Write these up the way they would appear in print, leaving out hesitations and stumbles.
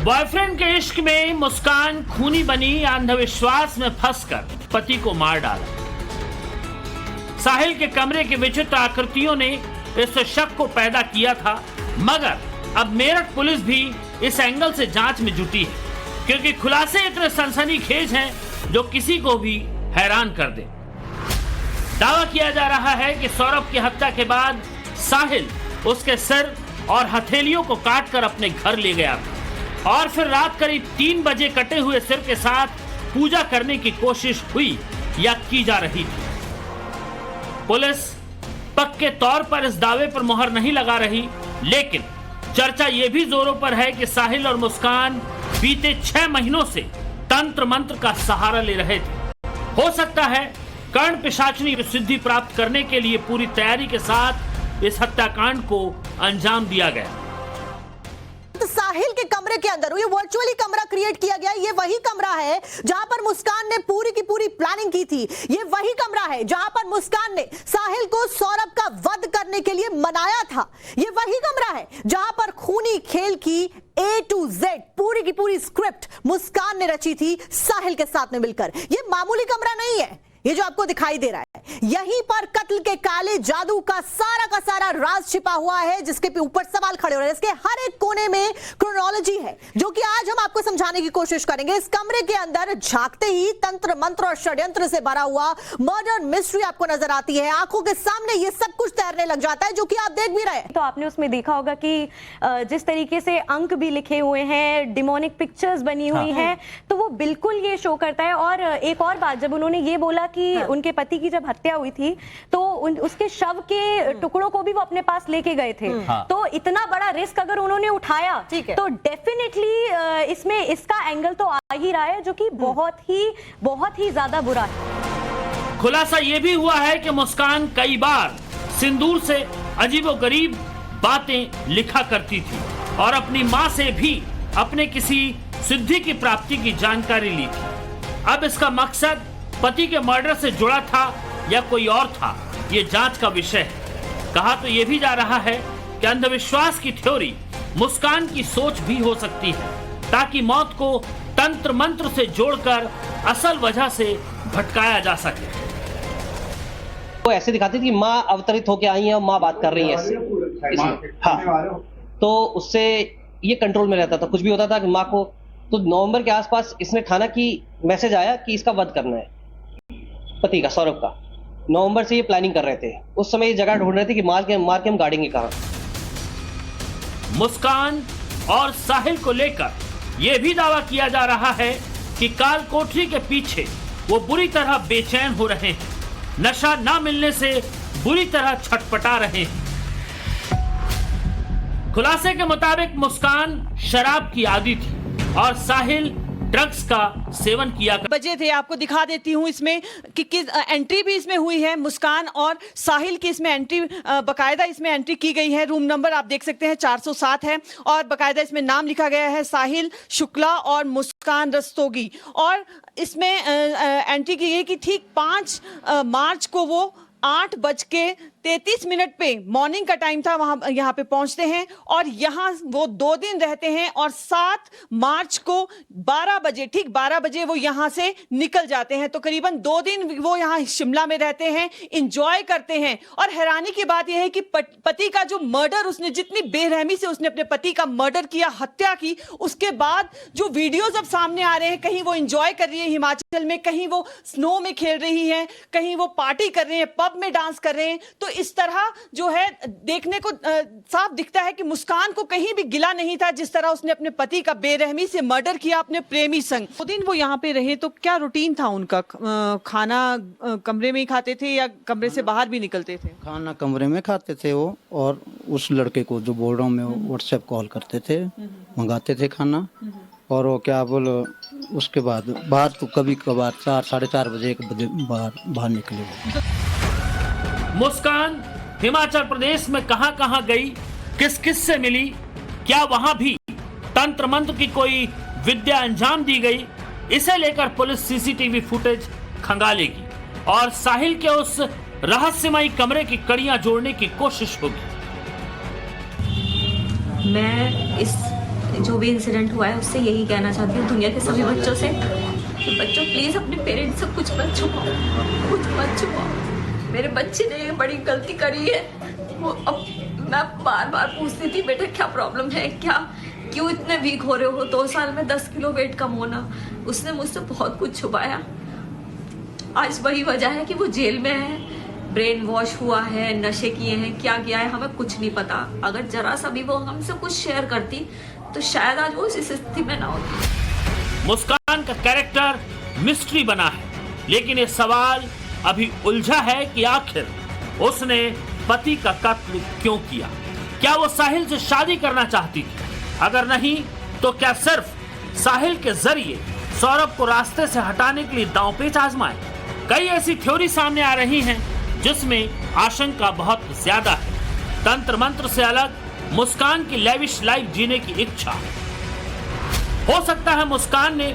Boyfriend के इश्क में मुस्कान खूनी बनी, अंधविश्वास में फंसकर पति को मार डाला। साहिल के कमरे की विचित्र आकृतियों ने इस शक को पैदा किया था, मगर अब मेरठ पुलिस भी इस एंगल से जांच में जुटी है, क्योंकि खुलासे इतने सनसनीखेज हैं जो किसी को भी हैरान कर दे। दावा किया जा रहा है कि सौरभ की हत्या के बाद साहिल उसके सिर और हथेलियों को काटकर अपने घर ले गया था और फिर रात करीब 3 बजे कटे हुए सिर के साथ पूजा करने की कोशिश हुई या की जा रही थी। पुलिस पक्के तौर पर इस दावे पर मुहर नहीं लगा रही, लेकिन चर्चा यह भी जोरों पर है कि साहिल और मुस्कान बीते 6 महीनों से तंत्र मंत्र का सहारा ले रहे थे। हो सकता है कर्ण पिशाचनी सिद्धि प्राप्त करने के लिए पूरी तैयारी के साथ इस हत्याकांड को अंजाम दिया गया। साहिल के कमरे के अंदर ये वर्चुअली कमरा क्रिएट किया गया, ये वही कमरा है जहां पर मुस्कान ने पूरी की पूरी प्लानिंग की थी। ये वही कमरा है जहां पर मुस्कान ने साहिल को सौरभ का वध करने के लिए मनाया था। ये वही कमरा है जहां पर खूनी खेल की A to Z पूरी की पूरी स्क्रिप्ट मुस्कान ने रची थी साहिल के साथ में मिलकर। ये मामूली कमरा नहीं है, ये जो आपको दिखाई दे रहा है, यहीं पर कत्ल के काले जादू का सारा राज छिपा हुआ है, जिसके ऊपर सवाल खड़े हो रहे हैं। इसके हर एक कोने में क्रोनोलॉजी है, जो कि आज हम आपको समझाने की कोशिश करेंगे। इस कमरे के अंदर झांकते ही तंत्र मंत्र और षड्यंत्र से भरा हुआ मर्डर मिस्ट्री आपको नजर आती है। आंखों के सामने ये सब कुछ तैरने लग जाता है, जो कि आप देख भी रहे हैं। तो आपने उसमें देखा होगा कि जिस तरीके से अंक भी लिखे हुए हैं, डिमोनिक पिक्चर्स बनी हुई हैं, तो वो बिल्कुल ये शो करता है। और एक और बात, जब उन्होंने ये बोला कि उनके पति की जब हत्या हुई थी तो उसके शव के टुकड़ों को भी वो अपने पास लेके गए थे। तो इतना बड़ा रिस्क अगर उन्होंने उठाया तो डेफिनेटली इसमें इसका एंगल तो आ ही रहा है, जो कि बहुत ही ज्यादा बुरा है। खुलासा यह भी हुआ है कि मुस्कान कई बार सिंदूर से अजीबोगरीब बातें लिखा करती थी और अपनी मां से भी अपने किसी सिद्धि की प्राप्ति की जानकारी ली थी। अब इसका मकसद पति के मर्डर से जुड़ा था या कोई और था, ये जांच का विषय है। कहा तो यह भी जा रहा है कि अंधविश्वास की थ्योरी मुस्कान की सोच भी हो सकती है, ताकि मौत को तंत्र मंत्र से जोड़कर असल वजह से भटकाया जा सके। वो ऐसे दिखाती थी माँ अवतरित होकर आई है और माँ बात कर रही है इसमें। हाँ, तो उससे ये कंट्रोल में रहता था। कुछ भी होता था कि माँ को, तो नवंबर के आसपास इसने ठाना कि मैसेज आया कि इसका वध करना है, पति का, सौरभ का। नवंबर से ये प्लानिंग कर रहे थे। उस समय ये जगह ढूंढ रहे थे कि मार के हम गाड़ेंगे कहां। मुस्कान और साहिल को लेकर यह भी दावा किया जा रहा है कि काल कोठरी के पीछे वो बुरी तरह बेचैन हो रहे हैं, नशा ना मिलने से बुरी तरह छटपटा रहे हैं। खुलासे के मुताबिक मुस्कान शराब की आदी थी और साहिल ड्रग्स का सेवन किया बजे थे। आपको दिखा देती हूँ इसमें कि किस एंट्री भी इसमें हुई है। मुस्कान और साहिल की इसमें एंट्री, बकायदा इसमें एंट्री की गई है। रूम नंबर आप देख सकते हैं 407 है और बकायदा इसमें नाम लिखा गया है साहिल शुक्ला और मुस्कान रस्तोगी। और इसमें एंट्री की गई कि ठीक 5 मार्च को वो 8:33 पे मॉर्निंग का टाइम था, वहां यहाँ पे पहुंचते हैं और यहाँ वो 2 दिन रहते हैं और 7 मार्च को 12 बजे, ठीक 12 बजे वो यहाँ से निकल जाते हैं। तो करीबन 2 दिन वो यहाँ शिमला में रहते हैं, इंजॉय करते हैं। और हैरानी की बात यह है कि पति का जो मर्डर, उसने जितनी बेरहमी से उसने अपने पति का मर्डर किया, हत्या की, उसके बाद जो वीडियोज अब सामने आ रहे हैं, कहीं वो इंजॉय कर रही है हिमाचल में, कहीं वो स्नो में खेल रही है, कहीं वो पार्टी कर रहे हैं, पब में डांस कर रहे हैं। तो इस तरह जो है देखने को साफ दिखता है कि मुस्कान को कहीं भी गिला नहीं था जिस तरह उसने अपने पति का बेरहमी से मर्डर किया अपने प्रेमी संग। 2 दिन वो यहाँ पे रहे, तो क्या रूटीन था उनका? खाना कमरे में ही खाते थे या कमरे से बाहर भी निकलते थे? खाना कमरे में खाते थे वो, और उस लड़के को जो बोल रहा हूँ मैं, व्हाट्सएप कॉल करते थे, मंगाते थे खाना। और वो क्या बोलो, उसके बाद बाहर तो कभी कभार 4, 4:30 बजे, 1 बजे बाहर निकले। मुस्कान हिमाचल प्रदेश में कहां गई, किस किस से मिली, क्या वहां भी तंत्र मंत्र की कोई विद्या अंजाम दी गई, इसे लेकर पुलिस सीसीटीवी फुटेज खंगालेगी और साहिल के उस रहस्यमयी कमरे की कड़ियां जोड़ने की कोशिश होगी। मैं जो भी इंसिडेंट हुआ है उससे यही कहना चाहती हूँ दुनिया के सभी बच्चों से कि बच्चों प्लीज़ अपने पेरेंट्स से कुछ मत छुपाओ, कुछ मत छुपाओ। मेरे बच्चे ने बड़ी गलती करी है। वो अब मैं बार बार पूछती थी बेटा क्या प्रॉब्लम है, क्या क्यों इतने वीक हो रहे हो, 2 साल में 10 किलो वेट कम होना। उसने मुझसे बहुत कुछ छुपाया। आज वही वजह है कि वो जेल में है, ब्रेन वॉश हुआ है, नशे किए हैं, क्या किया है हमें कुछ नहीं पता। अगर जरा सा भी वो हमसे कुछ शेयर करती तो शायद आज वो इस स्थिति में ना होती। मुस्कान का कैरेक्टर मिस्ट्री बना है, लेकिन ये सवाल अभी उलझा है कि आखिर उसने पति का कत्ल क्यों किया। क्या वो साहिल से शादी करना चाहती थी? अगर नहीं तो क्या सिर्फ साहिल के जरिए सौरभ को रास्ते से हटाने के लिए दांवपेच आजमाए? कई ऐसी थ्योरी सामने आ रही हैं जिसमें आशंका बहुत ज्यादा है। तंत्र मंत्र से अलग मुस्कान की लेविश लाइफ जीने की इच्छा। हो सकता है मुस्कान ने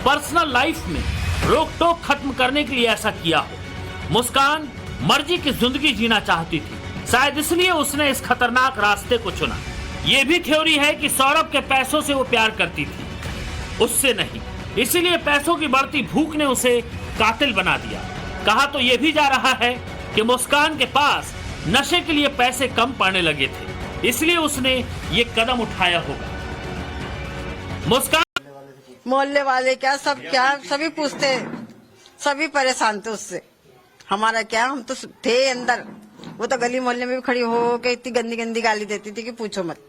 पर्सनल लाइफ में रोक टोक खत्म करने के लिए ऐसा किया हो। मुस्कान मर्जी की जिंदगी जीना चाहती थी, शायद इसलिए उसने इस खतरनाक रास्ते को चुना। यह भी थ्योरी है कि सौरभ के पैसों से वो प्यार करती थी, उससे नहीं। इसीलिए पैसों की बढ़ती भूख ने उसे कातिल बना दिया। कहा तो यह भी जा रहा है कि मुस्कान के पास नशे के लिए पैसे कम पड़ने लगे थे, इसलिए उसने ये कदम उठाया होगा। मुस्कान मोहल्ले वाले क्या सब क्या सभी पूछते, सभी परेशान थे उससे। हमारा क्या, हम तो थे अंदर। वो तो गली मोहल्ले में भी खड़ी हो के इतनी गंदी गंदी गाली देती थी कि पूछो मत।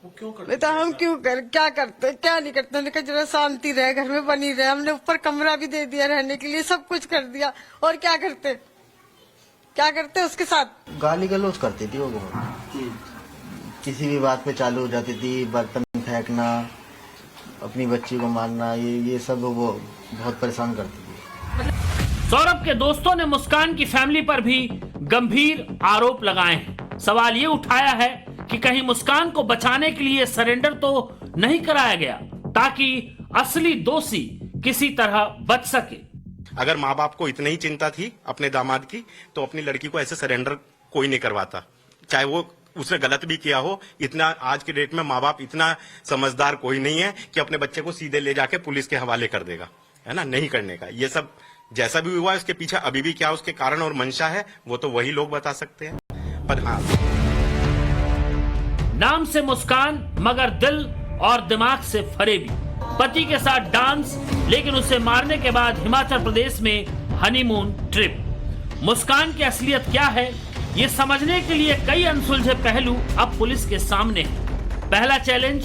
वो क्यों करते? बेटा हम क्यों क्या करते, क्या नहीं करते। हमने कहा जरा शांति रहे, घर में बनी रहे। हमने ऊपर कमरा भी दे दिया रहने के लिए, सब कुछ कर दिया। और क्या करते, क्या करते उसके साथ? गाली गलौज करती थी वो बहुत। किसी भी बात पे चालू हो जाती थी, बर्तन फेंकना, अपनी बच्ची को मारना, ये सब वो बहुत परेशान करती थी। सौरभ के दोस्तों ने मुस्कान की फैमिली पर भी गंभीर आरोप लगाए हैं। सवाल ये उठाया है कि कहीं मुस्कान को बचाने के लिए सरेंडर तो नहीं कराया गया ताकि असली दोषी किसी तरह बच सके। अगर माँ बाप को इतनी ही चिंता थी अपने दामाद की तो अपनी लड़की को ऐसे सरेंडर कोई नहीं करवाता, चाहे वो उसने गलत भी किया हो। इतना आज के डेट में माँ बाप इतना समझदार कोई नहीं है कि अपने बच्चे को सीधे ले जाके पुलिस के हवाले कर देगा, है ना। नहीं करने का। ये सब जैसा भी हुआ है उसके पीछे अभी भी क्या उसके कारण और मंशा है वो तो वही लोग बता सकते हैं। पर हाँ, नाम से मुस्कान मगर दिल और दिमाग से फरेबी। पति के साथ डांस, लेकिन उसे मारने के बाद हिमाचल प्रदेश में हनीमून ट्रिप। मुस्कान की असलियत क्या है ये समझने के लिए कई अनसुलझे पहलू अब पुलिस के सामने हैं। पहला चैलेंज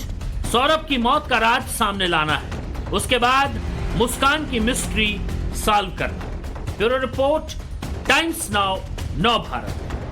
सौरभ की मौत का राज सामने लाना है, उसके बाद मुस्कान की मिस्ट्री सॉल्व करना। ब्यूरो रिपोर्ट, टाइम्स नाउ, नव भारत।